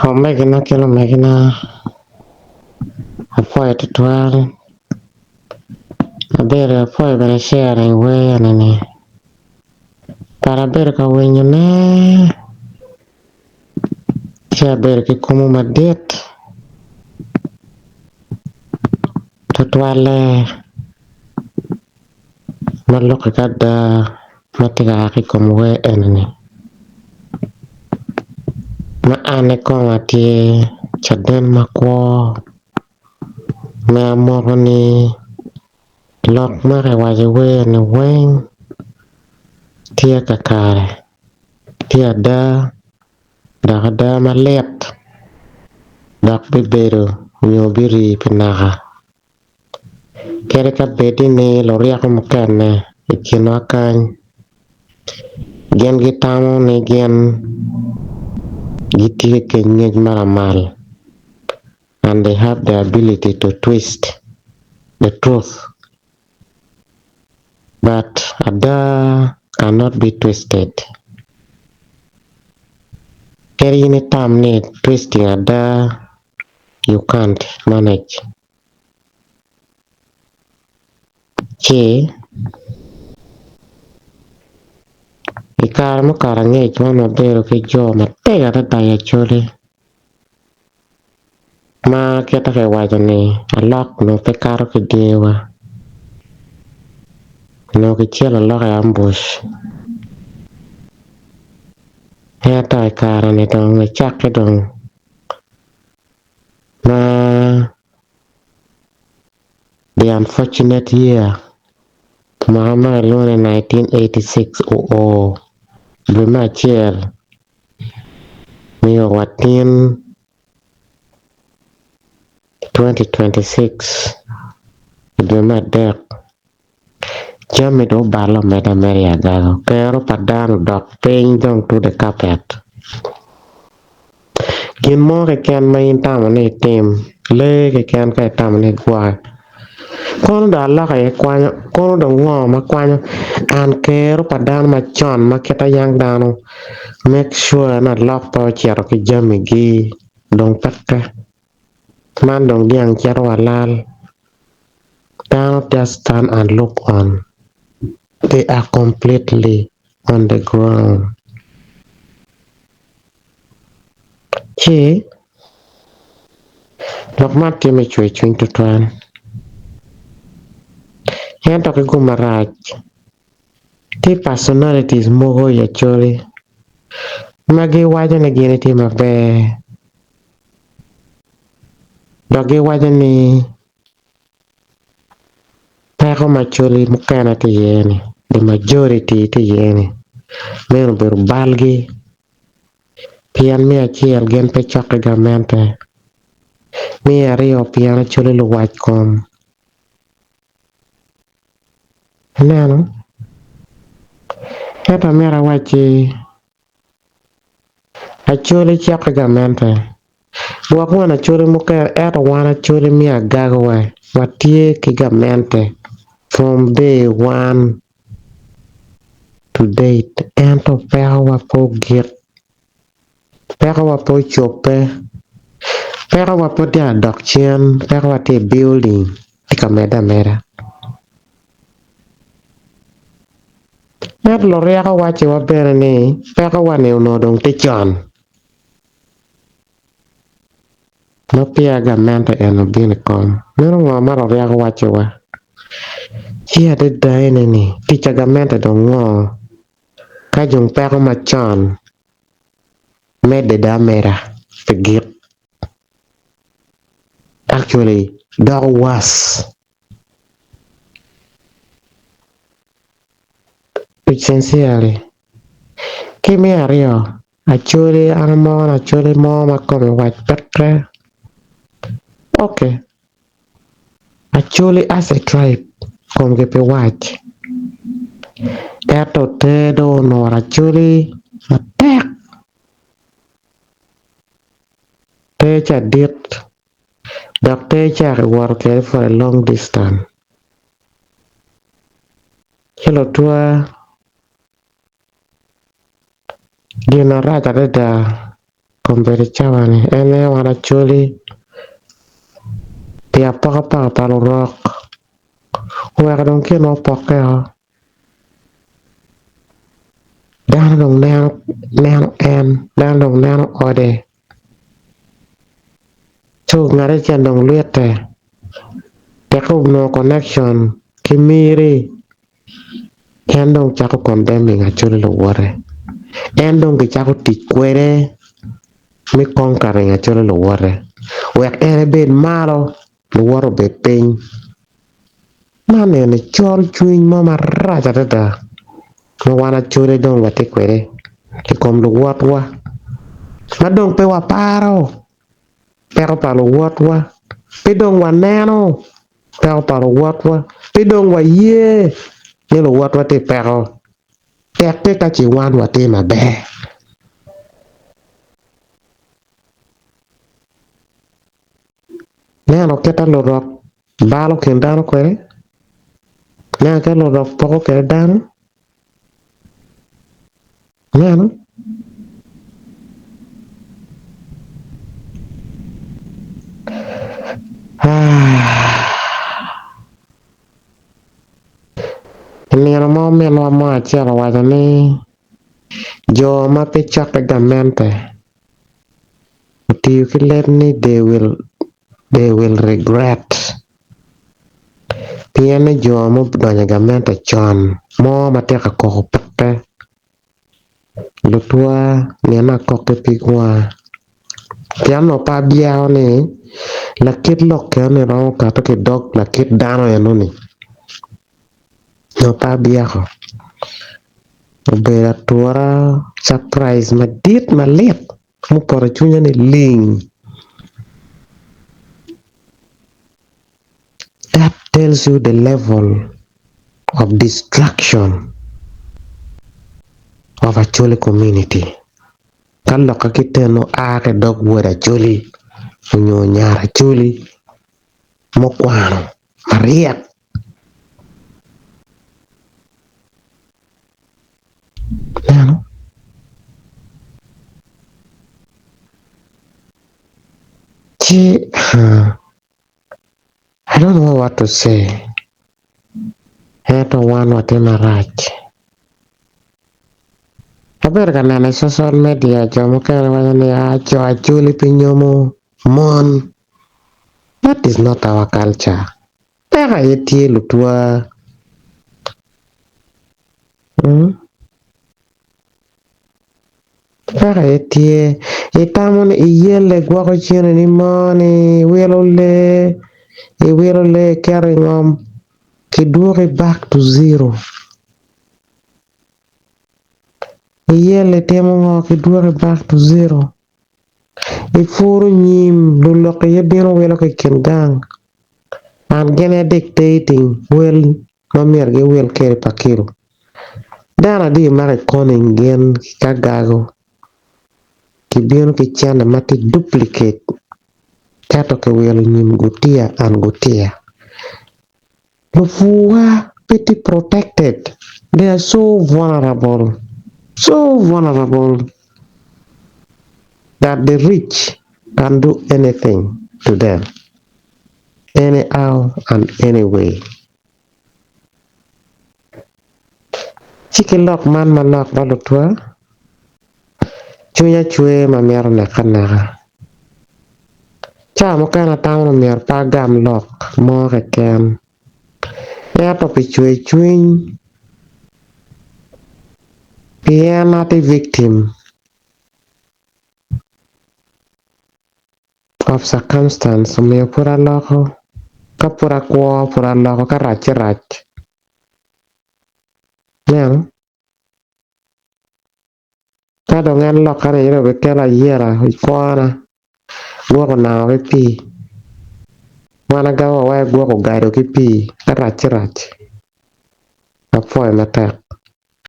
Omegina kilo megina apoy tutual aber apoy bere sharing way anani para ber ka wenyo ne cha ber ki kumu madet tutuale malok kada matiga ki kumu we anani ma ane ko mati chaden makwo ma moroni lok mare waje we ni weng tia kakare tia da malet dak bibero nyobiri pinaga kere ka bedi ni loria ko mukane ikino kan gen gitamo ni gen gitie kenyej maramal and they have the ability to twist the truth but ada cannot be twisted. Keri ini tam ni twisting ada you can't manage. Ikar mo karangej mo bero ke jo matega taya chole ma kita ke wajane alok no pe karo ke dewa no ke chela alok ambush heta kara ne dong chak ke dong ma the unfortunate year Muhammad alone in 1986 Buma Chiel Mio Watin 2026 Buma Dek Jami do balo meda meria gago pero padano dok ping dong to the carpet Gin mo ke ken main tamane tim le ke ken kai tamane gwa kono da la kai kwanya kono da ngo ma kwanya an kero padan ma chon ma keta yang dano make sure na lock pa chero ke jami gi dong patka man dong diang chero walal don't just stand and look on they are completely on the ground lok mati me chwe chwing tutuan Yan to ke gumaraj ti personalities mogo ya chori magi waja na gini ti mabe dogi waja ni peko macholi mukana ti yeni the majority ti yeni meno beru balgi pian mi achiel gen pe choke gamente mi ario pian choli lu wach kom neno Eta mera wachi acholi choke gamente wakwana choli muker eta wana choli mi agagwa watie kigamente from day one to date ento peko wapo git peko wapo chope peko wapo dia dokchen peko wate building tika meda Net loria ka wachi wabere ni peko wane unodong tichon no pia gamente eno bine kom nero ngoma loria ka wachi wa Chia de daine ni ticha gamente dong ngo kajung peko machon mede da mera forget actually dog was essentially kimi ario acholi anamon acholi mo makome wach petre okay acholi as a tribe kom gepe wach eto tedo nor acholi atek techa dit dak techa work for a long distance Hello tua Gina rata da kombere chawane ene wana choli tia paka palo rock wek dong ken o poke ho dan dong neno en dan dong neno ode so ngare chen dong luete teko no connection kimiri en dong chako condemning a choli lo wore en dong ki chako tikwere mi conquering a choli lo wore wek ene bed malo lo woro bed piny manene chol chuny mo marach adada ma wana chole dong wate kwere ti kom lu wotwa ma dong pe wa paro pero palo wotwa pe dong wa neno pero palo wotwa pe dong wa ye ni lu wotwa ti pero tek pe ka chi wan wa ti mabe neno keta lu rok balo ken dano kwere neno ke lu rok poko kere dano neno neno mo minwa mo achiel owacho ni jo ma pe chake gamente otiyo ki let ni they will regret pien ni jo mudonyo gamente chon mo matek akoko pete lutwa nena koke pigwa kiano pa biao ni lakit lok keo ni rongo kato ki dog lakit dano eno ni no pa biao obera tuara surprise madit malit muporo chunya ni ling that tells you the level of destruction of a Choli community. Kalau kita no ake dog wera Choli, punyo nyara Choli, mokwano, mariak. Ano? I don't know what to say. Heto one what marach. Aber kanana social media jamu kaya wanyane acho achuli pinyomo mon. That is not our culture. Pera yetie lutua. Pera yetie. Itamon iyele gwako chino ni moni. Welo le carrying on. Kidure back to zero. Iyele temo ngo kidure back to zero. Ifuru nyim luloke yebino welo ke kengang. And gene dictating well mamirge well kere pakiru. Dana di mare koning gen kagago. Kibino ki chanda mati duplicate. Kato ke welo nyim gutia and gutia. Lufuwa pretty protected. They are so vulnerable. So vulnerable that the rich can do anything to them. Anyhow and anyway. Chicken lock man manok balutwa. Chuya chue mamiar nakanara. Cha mokana tamu miar pagam lock more kem. Yato pichue chuin. Pia not a victim of circumstance. Me pura loco. Kapura kwa pura loco karach. Now, kadongan lock are you bekela yera ikwana. Gua na pi. Wana gawa wa gua ko gaido ki pi karach. Apoy matak.